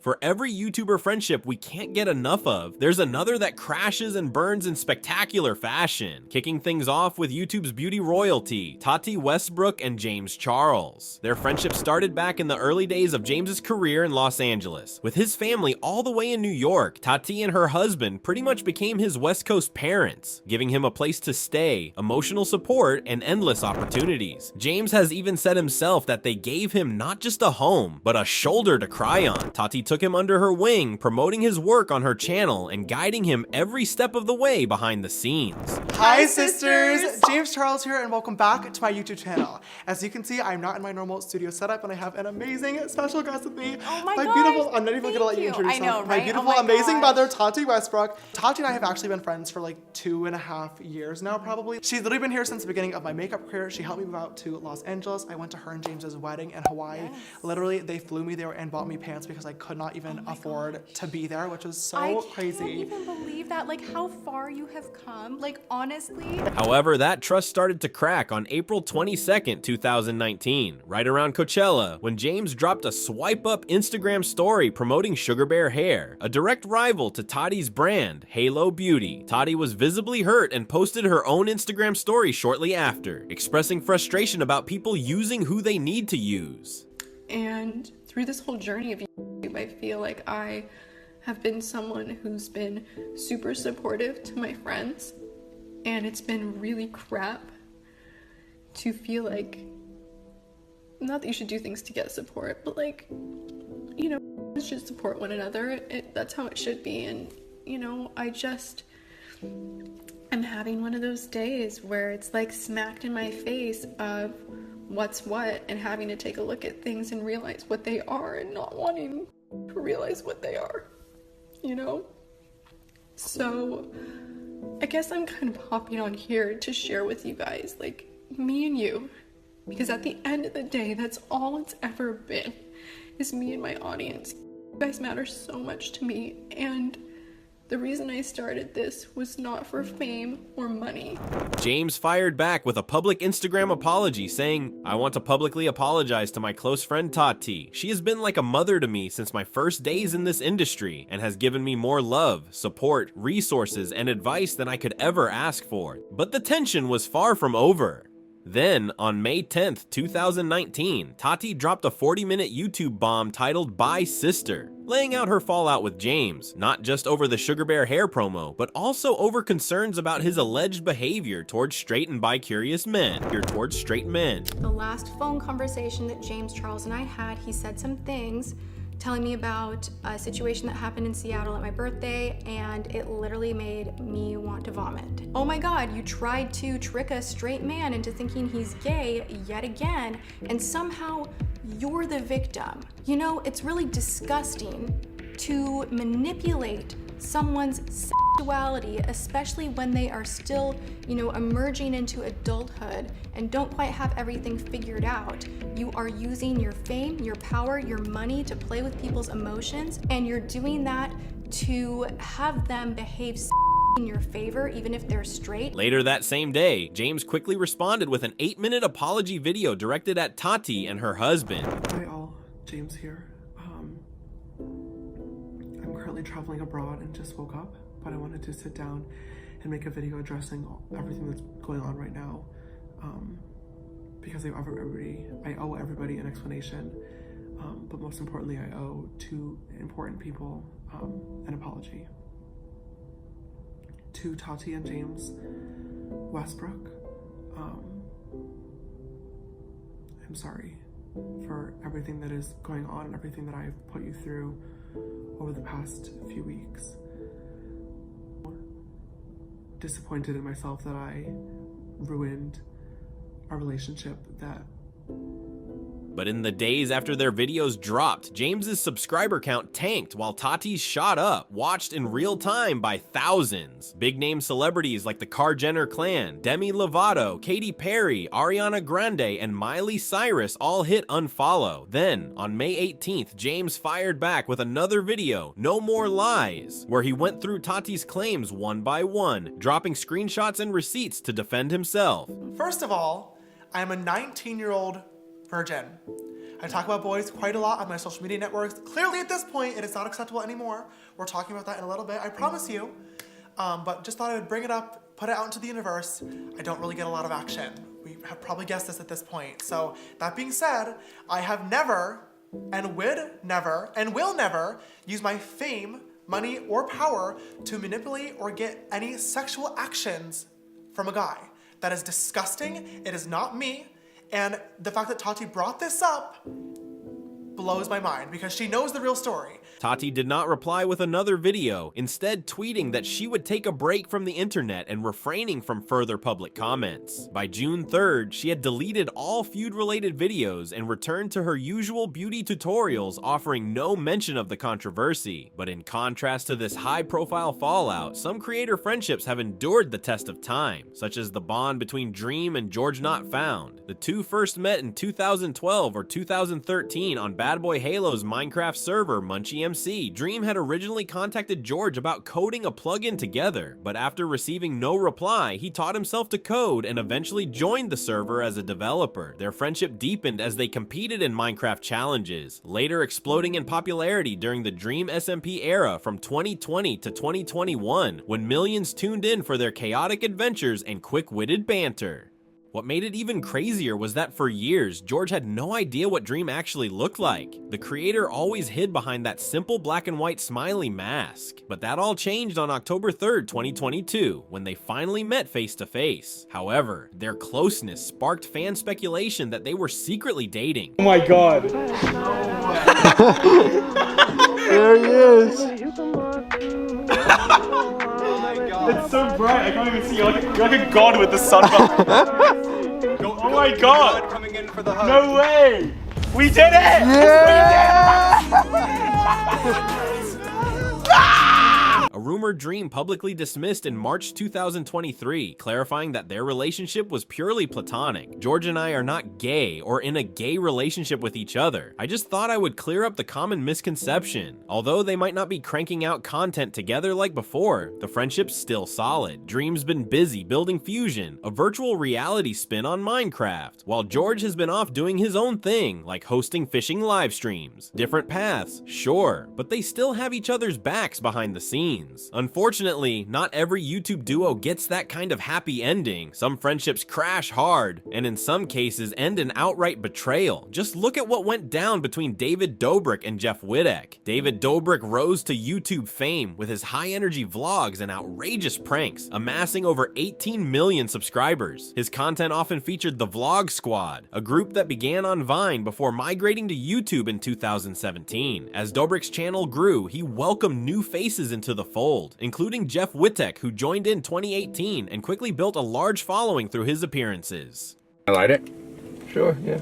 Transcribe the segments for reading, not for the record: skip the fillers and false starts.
For every YouTuber friendship we can't get enough of, there's another that crashes and burns in spectacular fashion, kicking things off with YouTube's beauty royalty, Tati Westbrook and James Charles. Their friendship started back in the early days of James's career in Los Angeles. With his family all the way in New York, Tati and her husband pretty much became his West Coast parents, giving him a place to stay, emotional support, and endless opportunities. James has even said himself that they gave him not just a home, but a shoulder to cry on. Tati took him under her wing, promoting his work on her channel and guiding him every step of the way behind the scenes. Hi sisters! James Charles here and welcome back to my YouTube channel. As you can see, I'm not in my normal studio setup and I have an amazing special guest with me. Oh my God! Beautiful, I'm not even gonna let you introduce yourself. Right? My beautiful, amazing mother, Tati Westbrook. Tati and I have actually been friends for like 2.5 years now, probably. She's literally been here since the beginning of my makeup career. She helped me move out to Los Angeles. I went to her and James's wedding in Hawaii. Yes. Literally, they flew me there and bought me pants because I could not even afford to be there, which was so crazy. I can't even believe that, like how far you have come, like honestly. However, that trust started to crack on April 22nd, 2019, right around Coachella, when James dropped a swipe-up Instagram story promoting Sugar Bear hair, a direct rival to Tati's brand, Halo Beauty. Tati was visibly hurt and posted her own Instagram story shortly after, expressing frustration about people using who they need to use. And through this whole journey of YouTube, I feel like I have been someone who's been super supportive to my friends, and it's been really crap to feel like, not that you should do things to get support, but like, you know, we should support one another. That's how it should be. And you know, I'm having one of those days where it's like smacked in my face of what's what, and having to take a look at things and realize what they are and not wanting to realize what they are, you know? So I guess I'm kind of hopping on here to share with you guys, like, me and you, because at the end of the day, that's all it's ever been, is me and my audience. You guys matter so much to me, and the reason I started this was not for fame or money. James fired back with a public Instagram apology saying, "I want to publicly apologize to my close friend Tati. She has been like a mother to me since my first days in this industry and has given me more love, support, resources, and advice than I could ever ask for." But the tension was far from over. Then, on May 10th, 2019, Tati dropped a 40-minute YouTube bomb titled Bye Sister, laying out her fallout with James, not just over the Sugar Bear hair promo, but also over concerns about his alleged behavior towards straight and bi-curious men, The last phone conversation that James Charles and I had, he said some things telling me about a situation that happened in Seattle at my birthday, and it literally made me want to vomit. Oh my God, you tried to trick a straight man into thinking he's gay yet again, and somehow you're the victim. You know, it's really disgusting to manipulate someone's sexuality, especially when they are still, you know, emerging into adulthood and don't quite have everything figured out. You are using your fame, your power, your money to play with people's emotions, and you're doing that to have them behave in your favor, even if they're straight. Later that same day, James quickly responded with an 8-minute apology video directed at Tati and her husband. Hi all, James here. I'm currently traveling abroad and just woke up, but I wanted to sit down and make a video addressing everything that's going on right now, because I owe everybody an explanation, but most importantly, I owe two important people an apology. To Tati and James Westbrook, I'm sorry for everything that is going on and everything that I've put you through over the past few weeks. Disappointed in myself that I ruined a relationship that... But in the days after their videos dropped, James's subscriber count tanked while Tati's shot up, watched in real time by thousands. Big name celebrities like the Kar Jenner clan, Demi Lovato, Katy Perry, Ariana Grande, and Miley Cyrus all hit unfollow. Then, on May 18th, James fired back with another video, No More Lies, where he went through Tati's claims one by one, dropping screenshots and receipts to defend himself. First of all, I'm a 19-year-old virgin. I talk about boys quite a lot on my social media networks. Clearly at this point, it is not acceptable anymore. We're talking about that in a little bit, I promise you. But just thought I would bring it up, put it out into the universe. I don't really get a lot of action. We have probably guessed this at this point. So that being said, I have never and would never and will never use my fame, money, or power to manipulate or get any sexual actions from a guy. That is disgusting. It is not me. And the fact that Tati brought this up blows my mind because she knows the real story. Tati did not reply with another video, instead tweeting that she would take a break from the internet and refraining from further public comments. By June 3rd, she had deleted all feud-related videos and returned to her usual beauty tutorials, offering no mention of the controversy. But in contrast to this high-profile fallout, some creator friendships have endured the test of time, such as the bond between Dream and George Not Found. The two first met in 2012 or 2013 on Bad Boy Halo's Minecraft server, Munchie MC. Dream had originally contacted George about coding a plugin together, but after receiving no reply, he taught himself to code and eventually joined the server as a developer. Their friendship deepened as they competed in Minecraft challenges, later exploding in popularity during the Dream SMP era from 2020 to 2021, when millions tuned in for their chaotic adventures and quick-witted banter. What made it even crazier was that for years, George had no idea what Dream actually looked like. The creator always hid behind that simple black and white smiley mask. But that all changed on October 3rd, 2022, when they finally met face to face. However, their closeness sparked fan speculation that they were secretly dating. Oh my god. There he is. It's so bright, I can't even see. You're like a god with the sun. Oh my god! Coming in for the hug. No way! We did it! Yeah! A rumored Dream publicly dismissed in March 2023, clarifying that their relationship was purely platonic. George and I are not gay or in a gay relationship with each other. I just thought I would clear up the common misconception. Although they might not be cranking out content together like before, the friendship's still solid. Dream's been busy building Fusion, a virtual reality spin on Minecraft, while George has been off doing his own thing, like hosting fishing live streams. Different paths, sure, but they still have each other's backs behind the scenes. Unfortunately, not every YouTube duo gets that kind of happy ending. Some friendships crash hard, and in some cases end in outright betrayal. Just look at what went down between David Dobrik and Jeff Wittek. David Dobrik rose to YouTube fame with his high-energy vlogs and outrageous pranks, amassing over 18 million subscribers. His content often featured the Vlog Squad, a group that began on Vine before migrating to YouTube in 2017. As Dobrik's channel grew, he welcomed new faces into the fold, including Jeff Wittek, who joined in 2018 and quickly built a large following through his appearances. I light it? Sure, yeah.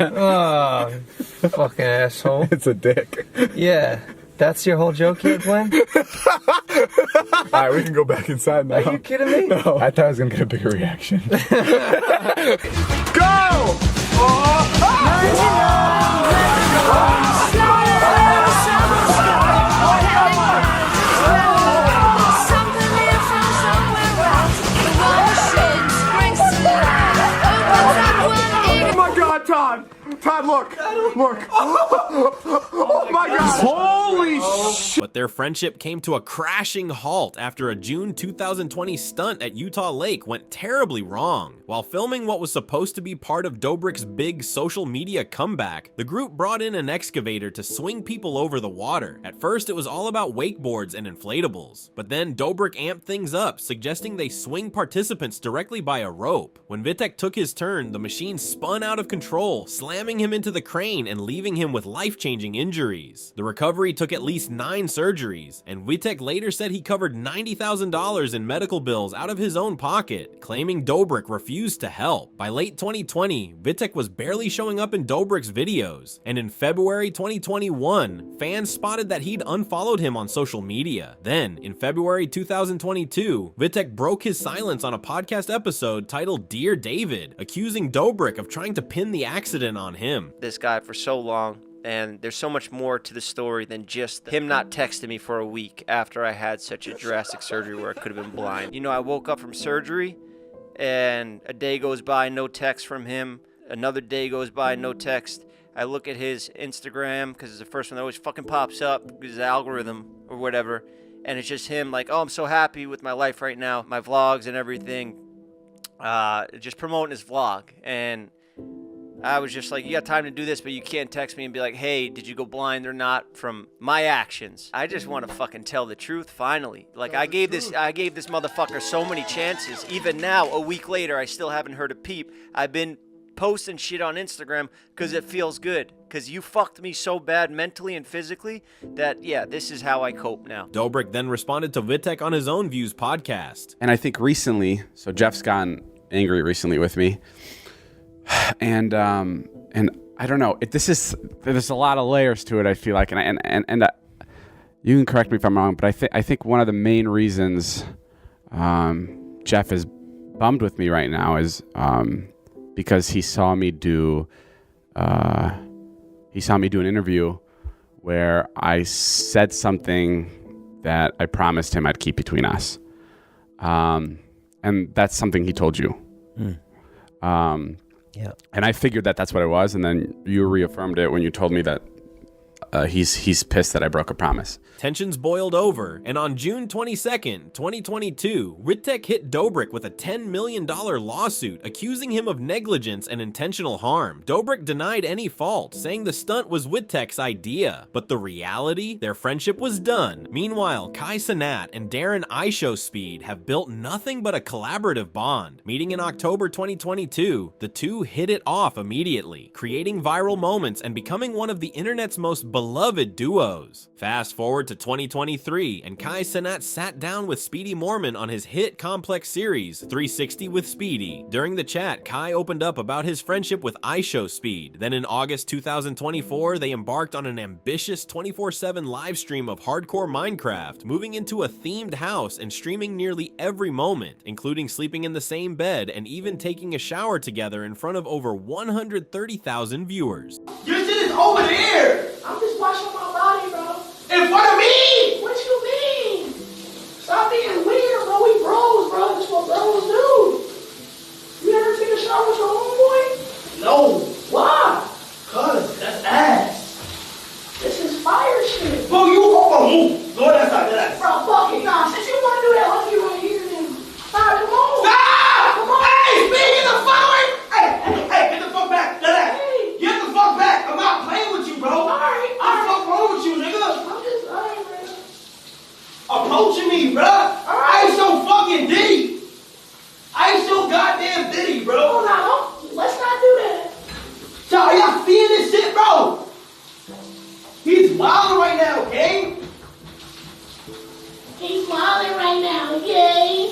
Oh, fucking asshole. It's a dick. Yeah, that's your whole joke here, Glenn? Alright, we can go back inside now. Are you kidding me? No, I thought I was gonna get a bigger reaction. Go! Todd, look! Look! Oh my god! Holy shit! But their friendship came to a crashing halt after a June 2020 stunt at Utah Lake went terribly wrong. While filming what was supposed to be part of Dobrik's big social media comeback, the group brought in an excavator to swing people over the water. At first, it was all about wakeboards and inflatables, but then Dobrik amped things up, suggesting they swing participants directly by a rope. When Wittek took his turn, the machine spun out of control, slamming him into the crane and leaving him with life-changing injuries. The recovery took at least 9 surgeries, and Wittek later said he covered $90,000 in medical bills out of his own pocket, claiming Dobrik refused to help. By late 2020, Wittek was barely showing up in Dobrik's videos, and in February 2021, fans spotted that he'd unfollowed him on social media. Then, in February 2022, Wittek broke his silence on a podcast episode titled Dear David, accusing Dobrik of trying to pin the accident on him. This guy for so long, and there's so much more to the story than just him not texting me for a week after I had such a drastic surgery where I could have been blind. You know, I woke up from surgery and a day goes by, no text from him. Another day goes by, no text. I look at his Instagram because it's the first one that always fucking pops up, his algorithm or whatever, and it's just him like, oh, I'm so happy with my life right now, my vlogs and everything, just promoting his vlog. And I was just like, you got time to do this, but you can't text me and be like, hey, did you go blind or not from my actions? I just want to fucking tell the truth finally. Like, I gave this motherfucker so many chances. Even now, a week later, I still haven't heard a peep. I've been posting shit on Instagram because it feels good. Because you fucked me so bad mentally and physically that, yeah, this is how I cope now. Dobrik then responded to Vitek on his own Views podcast. And I think recently, so Jeff's gotten angry recently with me. And I don't know. There's a lot of layers to it, I feel like. And you can correct me if I'm wrong, but I think one of the main reasons Jeff is bummed with me right now is because he saw me do an interview where I said something that I promised him I'd keep between us. And that's something he told you. Yeah. And I figured that that's what it was, and then you reaffirmed it when you told me that he's pissed that I broke a promise. Tensions boiled over, and on June 22nd, 2022, Vitek hit Dobrik with a $10 million lawsuit accusing him of negligence and intentional harm. Dobrik denied any fault, saying the stunt was Vitek's idea. But the reality? Their friendship was done. Meanwhile, Kai Cenat and Darren IShowSpeed have built nothing but a collaborative bond. Meeting in October 2022, the two hit it off immediately, creating viral moments and becoming one of the internet's most beloved duos. Fast forward to 2023, and Kai Cenat sat down with Speedy Mormon on his hit complex series, 360 with Speedy. During the chat, Kai opened up about his friendship with IShowSpeed. Then in August 2024, they embarked on an ambitious 24/7 live stream of hardcore Minecraft, moving into a themed house and streaming nearly every moment, including sleeping in the same bed and even taking a shower together in front of over 130,000 viewers. Your shit is over there! I'm just washing my body, bro. In front of me! What you mean? Stop being weird, bro. We bros, bro. That's what bros do. You ever take a shower with your homeboy? No. Why? Cause that's ass. This is fire shit. Bro, you move. Go that side, Bro, fuck it. Nah, since you want to do that, let's get right here then. Stop, come on. Stop! Come on. Hey, speak in the phone! Hey, get the fuck back. Hey. Get the fuck back. I'm not playing with you, bro. Alright. What's the fuck wrong with you, nigga? I'm just lying, man. Approaching me, bro. I ain't so fucking deep. I ain't so goddamn diddy, bro. Hold on, let's not do that. Y'all seeing this shit, bro? He's wilding right now, okay? He's wilding right now, okay?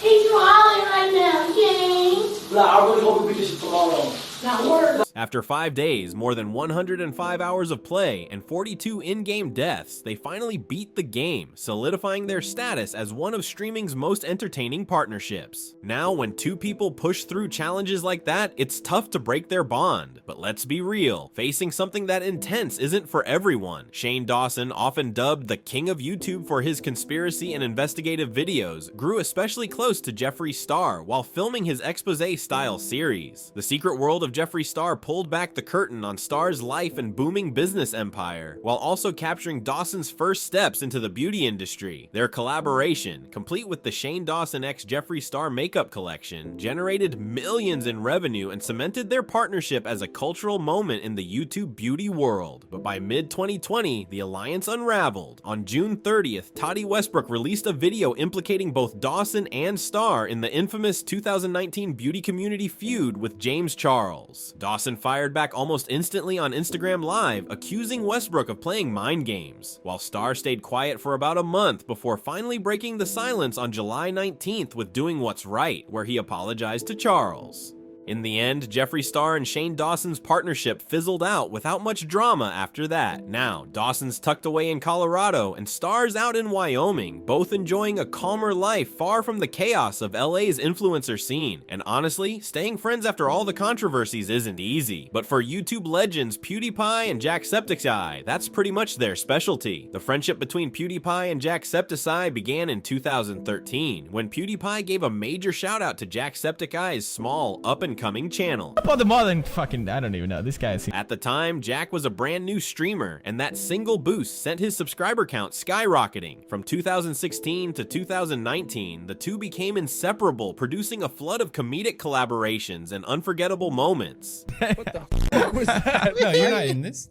He's wilding right now, okay? Nah, I really hope we beat this shit tomorrow. Now, word. After 5 days, more than 105 hours of play, and 42 in-game deaths, they finally beat the game, solidifying their status as one of streaming's most entertaining partnerships. Now, when two people push through challenges like that, it's tough to break their bond. But let's be real, facing something that intense isn't for everyone. Shane Dawson, often dubbed the king of YouTube for his conspiracy and investigative videos, grew especially close to Jeffree Star while filming his expose-style series. The Secret World of Jeffree Star pulled back the curtain on Star's life and booming business empire, while also capturing Dawson's first steps into the beauty industry. Their collaboration, complete with the Shane Dawson x Jeffree Star makeup collection, generated millions in revenue and cemented their partnership as a cultural moment in the YouTube beauty world. But by mid-2020, the alliance unraveled. On June 30th, Tati Westbrook released a video implicating both Dawson and Star in the infamous 2019 beauty community feud with James Charles. Dawson fired back almost instantly on Instagram Live, accusing Westbrook of playing mind games, while Star stayed quiet for about a month before finally breaking the silence on July 19th with Doing What's Right, where he apologized to Charles. In the end, Jeffree Star and Shane Dawson's partnership fizzled out without much drama after that. Now, Dawson's tucked away in Colorado and Star's out in Wyoming, both enjoying a calmer life far from the chaos of LA's influencer scene. And honestly, staying friends after all the controversies isn't easy. But for YouTube legends PewDiePie and Jacksepticeye, that's pretty much their specialty. The friendship between PewDiePie and Jacksepticeye began in 2013, when PewDiePie gave a major shout out to Jacksepticeye's small, up-and up-and-coming channel. About the modern fucking, I don't even know. This guy is. At the time, Jack was a brand new streamer, and that single boost sent his subscriber count skyrocketing. From 2016 to 2019, the two became inseparable, producing a flood of comedic collaborations and unforgettable moments. What the fuck was that? No, you're not in this.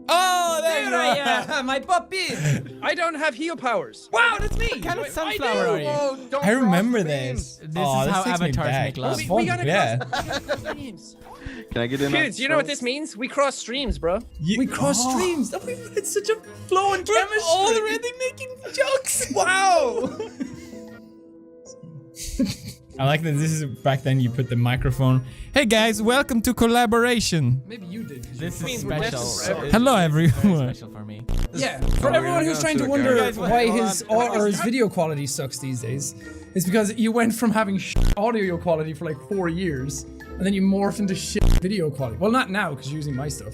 Oh, there I am, my puppy. I don't have heal powers. Wow, that's me. What kind of sunflower are you? Oh, don't I remember cross this. streams. This is how avatars make love. We gotta Yeah. cross streams. Can I get in? Kids, you know what this means? We cross streams, bro. We cross streams. Oh, it's such a flowing chemistry. Already making jokes. Wow. I like that this is back then you put the microphone. Hey guys, welcome to collaboration. Maybe you did. This is special. Hello, Hello everyone. Special for me. Yeah, for everyone who's trying to wonder why his video quality sucks these days, it's because you went from having audio quality for like 4 years, and then you morphed into video quality. Well, not now, because you're using my stuff.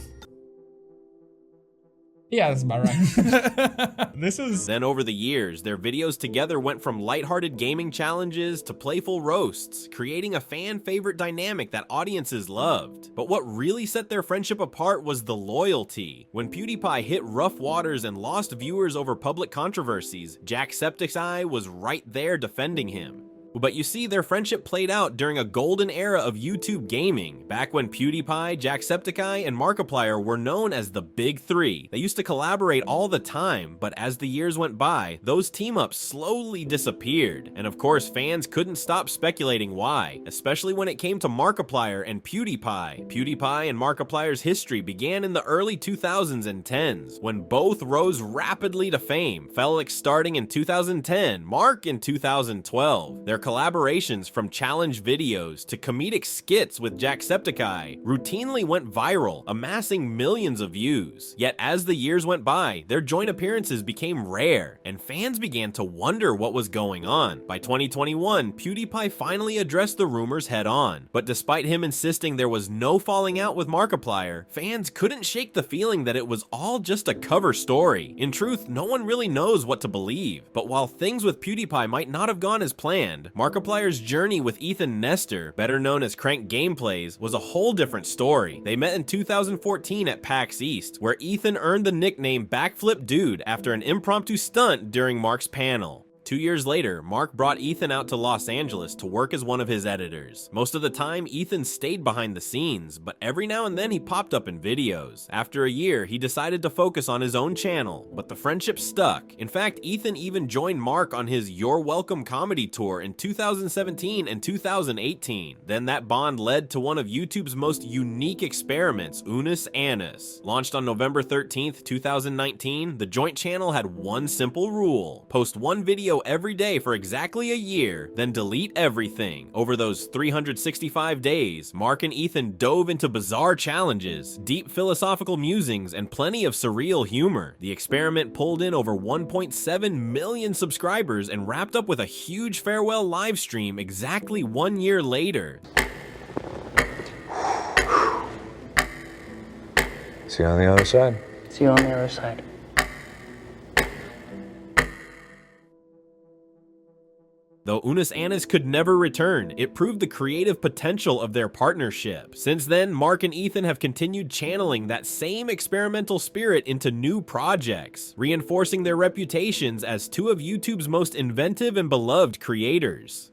Yeah, that's about right. This is... Then over the years, their videos together went from lighthearted gaming challenges to playful roasts, creating a fan-favorite dynamic that audiences loved. But what really set their friendship apart was the loyalty. When PewDiePie hit rough waters and lost viewers over public controversies, Jacksepticeye was right there defending him. But you see, their friendship played out during a golden era of YouTube gaming, back when PewDiePie, Jacksepticeye, and Markiplier were known as the Big Three. They used to collaborate all the time, but as the years went by, those team-ups slowly disappeared. And of course, fans couldn't stop speculating why, especially when it came to Markiplier and PewDiePie. PewDiePie and Markiplier's history began in the early 2000s and 10s, when both rose rapidly to fame, Felix starting in 2010, Mark in 2012. Their collaborations, from challenge videos to comedic skits with Jacksepticeye, routinely went viral, amassing millions of views. Yet as the years went by, their joint appearances became rare, and fans began to wonder what was going on. By 2021, PewDiePie finally addressed the rumors head on, but despite him insisting there was no falling out with Markiplier, fans couldn't shake the feeling that it was all just a cover story. In truth, no one really knows what to believe, but while things with PewDiePie might not have gone as planned, Markiplier's journey with Ethan Nestor, better known as Crank Gameplays, was a whole different story. They met in 2014 at PAX East, where Ethan earned the nickname Backflip Dude after an impromptu stunt during Mark's panel. 2 years later, Mark brought Ethan out to Los Angeles to work as one of his editors. Most of the time, Ethan stayed behind the scenes, but every now and then he popped up in videos. After a year, he decided to focus on his own channel, but the friendship stuck. In fact, Ethan even joined Mark on his You're Welcome comedy tour in 2017 and 2018. Then that bond led to one of YouTube's most unique experiments, Unus Annus. Launched on November 13th, 2019, the joint channel had one simple rule: post one video every day for exactly a year, then delete everything. Over those 365 days, Mark and Ethan dove into bizarre challenges, deep philosophical musings, and plenty of surreal humor. The experiment pulled in over 1.7 million subscribers and wrapped up with a huge farewell live stream exactly 1 year later. See you on the other side. See you on the other side. Though Unus Annus could never return, it proved the creative potential of their partnership. Since then, Mark and Ethan have continued channeling that same experimental spirit into new projects, reinforcing their reputations as two of YouTube's most inventive and beloved creators.